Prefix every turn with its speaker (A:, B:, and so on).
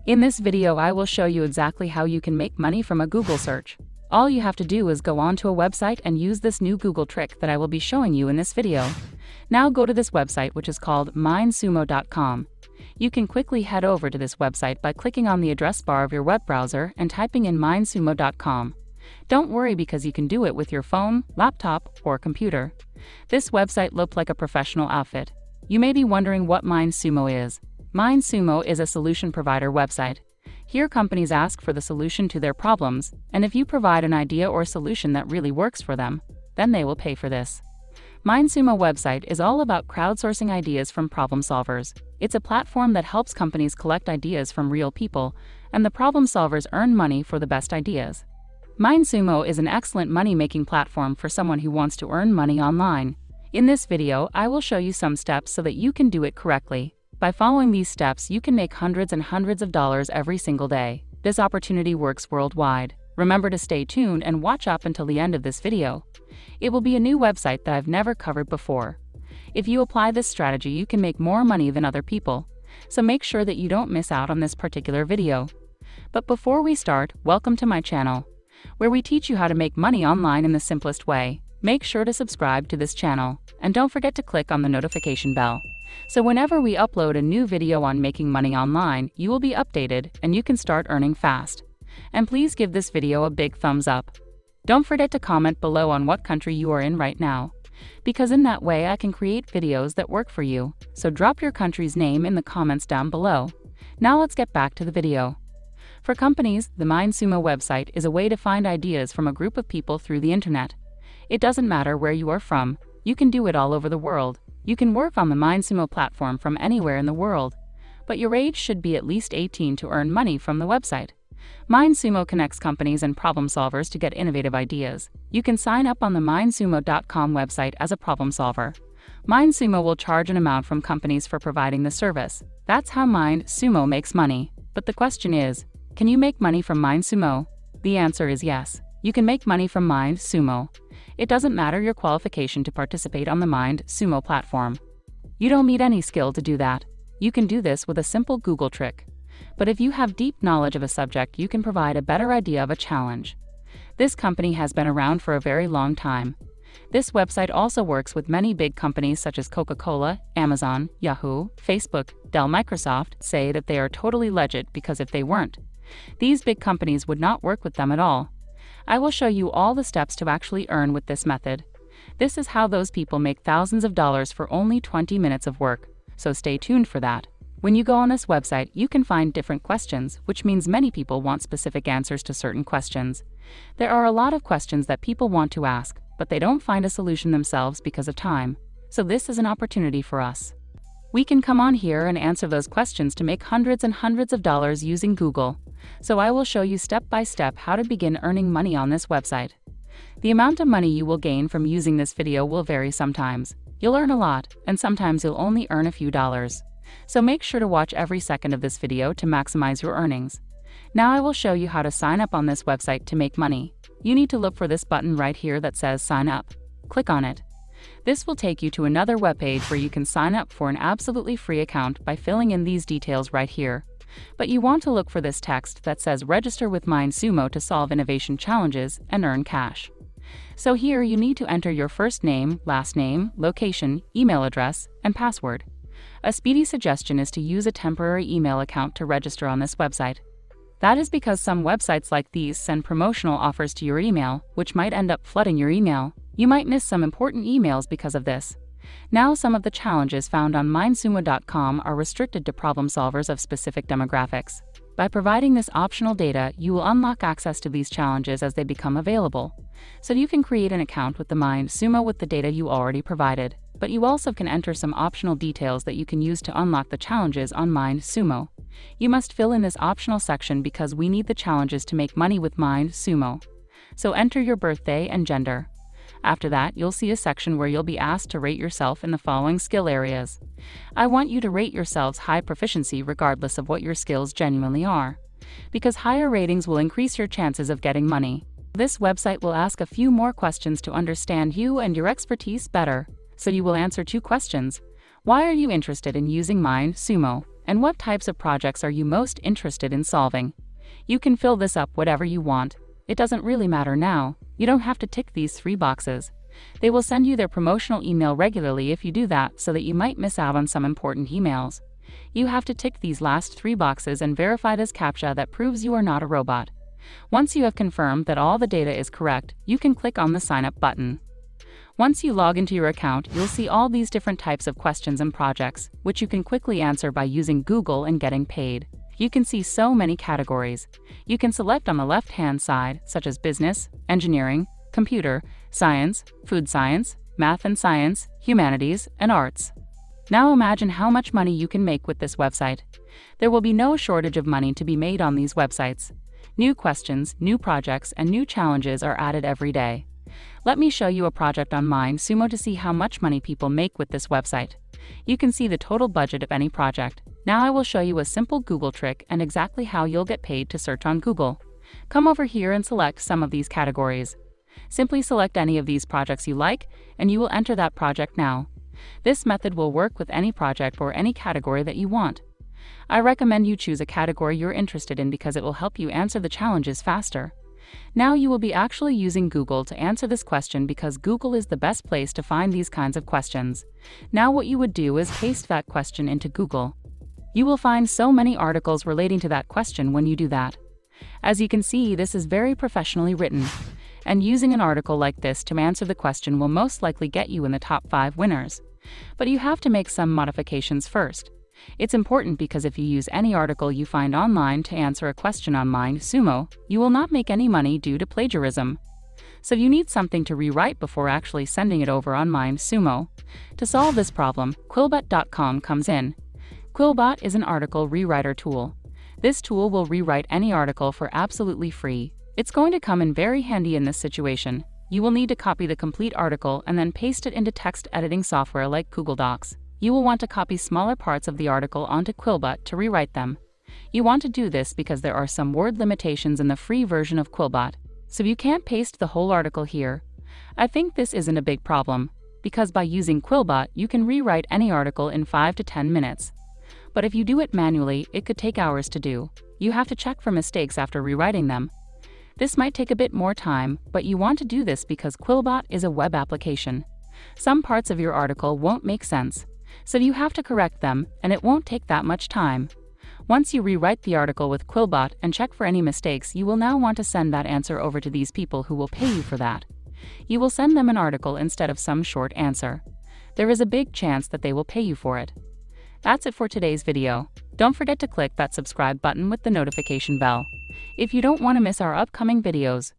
A: In this video, I will show you exactly how you can make money from a Google search. All you have to do is go onto a website and use this new Google trick that I will be showing you in this video. Now go to this website, which is called Mindsumo.com. You can quickly head over to this website by clicking on the address bar of your web browser and typing in Mindsumo.com. Don't worry, because you can do it with your phone, laptop, or computer. This website looks like a professional outfit. You may be wondering what Mindsumo is. Mindsumo is a solution provider website. Here, companies ask for the solution to their problems, and if you provide an idea or solution that really works for them, then they will pay for this. Mindsumo website is all about crowdsourcing ideas from problem solvers. It's a platform that helps companies collect ideas from real people, and the problem solvers earn money for the best ideas. Mindsumo is an excellent money-making platform for someone who wants to earn money online. In this video, I will show you some steps so that you can do it correctly. By following these steps, you can make hundreds and hundreds of dollars every single day. This opportunity works worldwide. Remember to stay tuned and watch up until the end of this video. It will be a new website that I've never covered before. If you apply this strategy, you can make more money than other people. So make sure that you don't miss out on this particular video. But before we start, welcome to my channel, where we teach you how to make money online in the simplest way. Make sure to subscribe to this channel, and don't forget to click on the notification bell. So whenever we upload a new video on making money online, you will be updated and you can start earning fast. And please give this video a big thumbs up. Don't forget to comment below on what country you are in right now, because in that way I can create videos that work for you. So drop your country's name in the comments down below. Now let's get back to the video. For companies, the Mindsumo website is a way to find ideas from a group of people through the internet. It doesn't matter where you are from. You can do it all over the world. You can work on the Mindsumo platform from anywhere in the world, but your age should be at least 18 to earn money from the website. Mindsumo connects companies and problem solvers to get innovative ideas. You can sign up on the Mindsumo.com website as a problem solver. Mindsumo will charge an amount from companies for providing the service. That's how Mindsumo makes money. But the question is, can you make money from Mindsumo? The answer is yes. You can make money from Mindsumo. It doesn't matter your qualification to participate on the Mindsumo platform. You don't need any skill to do that. You can do this with a simple Google trick. But if you have deep knowledge of a subject, you can provide a better idea of a challenge. This company has been around for a very long time. This website also works with many big companies such as Coca-Cola, Amazon, Yahoo, Facebook, Dell. Microsoft say that they are totally legit, because if they weren't, these big companies would not work with them at all. I will show you all the steps to actually earn with this method. This is how those people make thousands of dollars for only 20 minutes of work, so stay tuned for that. When you go on this website, you can find different questions, which means many people want specific answers to certain questions. There are a lot of questions that people want to ask, but they don't find a solution themselves because of time. So this is an opportunity for us. We can come on here and answer those questions to make hundreds and hundreds of dollars using Google. So I will show you step by step how to begin earning money on this website. The amount of money you will gain from using this video will vary sometimes. You'll earn a lot, and sometimes you'll only earn a few dollars. So make sure to watch every second of this video to maximize your earnings. Now I will show you how to sign up on this website to make money. You need to look for this button right here that says sign up. Click on it. This will take you to another webpage where you can sign up for an absolutely free account by filling in these details right here. But you want to look for this text that says register with Mindsumo to solve innovation challenges and earn cash. So here you need to enter your first name, last name, location, email address, and password. A speedy suggestion is to use a temporary email account to register on this website. That is because some websites like these send promotional offers to your email, which might end up flooding your email. You might miss some important emails because of this. Now, some of the challenges found on Mindsumo.com are restricted to problem solvers of specific demographics. By providing this optional data, you will unlock access to these challenges as they become available. So you can create an account with the Mindsumo with the data you already provided, but you also can enter some optional details that you can use to unlock the challenges on Mindsumo. You must fill in this optional section because we need the challenges to make money with Mindsumo. So enter your birthday and gender. After that, you'll see a section where you'll be asked to rate yourself in the following skill areas. I want you to rate yourselves high proficiency regardless of what your skills genuinely are, because higher ratings will increase your chances of getting money. This website will ask a few more questions to understand you and your expertise better. So you will answer 2 questions. Why are you interested in using Mindsumo? and what types of projects are you most interested in solving. You can fill this up whatever you want. It doesn't really matter now. You don't have to tick these 3 boxes. They will send you their promotional email regularly if you do that, so that you might miss out on some important emails. You have to tick these last 3 boxes and verify this CAPTCHA that proves you are not a robot. Once you have confirmed that all the data is correct, you can click on the Sign Up button. Once you log into your account, you'll see all these different types of questions and projects, which you can quickly answer by using Google and getting paid. You can see so many categories. You can select on the left-hand side, such as business, engineering, computer, science, food science, math and science, humanities, and arts. Now imagine how much money you can make with this website. There will be no shortage of money to be made on these websites. New questions, new projects, and new challenges are added every day. Let me show you a project on Mindsumo to see how much money people make with this website. You can see the total budget of any project. Now I will show you a simple Google trick and exactly how you'll get paid to search on Google. Come over here and select some of these categories. Simply select any of these projects you like, and you will enter that project now. This method will work with any project or any category that you want. I recommend you choose a category you're interested in because it will help you answer the challenges faster. Now you will be actually using Google to answer this question because Google is the best place to find these kinds of questions. Now what you would do is paste that question into Google. You will find so many articles relating to that question when you do that. As you can see, this is very professionally written. And using an article like this to answer the question will most likely get you in the top 5 winners. But you have to make some modifications first. It's important because if you use any article you find online to answer a question on Mindsumo, you will not make any money due to plagiarism. So you need something to rewrite before actually sending it over on Mindsumo. To solve this problem, Quillbot.com comes in. Quillbot is an article rewriter tool. This tool will rewrite any article for absolutely free. It's going to come in very handy in this situation. You will need to copy the complete article and then paste it into text editing software like Google Docs. You will want to copy smaller parts of the article onto Quillbot to rewrite them. You want to do this because there are some word limitations in the free version of Quillbot, so you can't paste the whole article here. I think this isn't a big problem, because by using Quillbot you can rewrite any article in 5 to 10 minutes. But if you do it manually, it could take hours to do. You have to check for mistakes after rewriting them. This might take a bit more time, but you want to do this because Quillbot is a web application. Some parts of your article won't make sense, so you have to correct them, and it won't take that much time. Once you rewrite the article with Quillbot and check for any mistakes, you will now want to send that answer over to these people who will pay you for that. You will send them an article instead of some short answer. There is a big chance that they will pay you for it. That's it for today's video. Don't forget to click that subscribe button with the notification bell. If you don't want to miss our upcoming videos,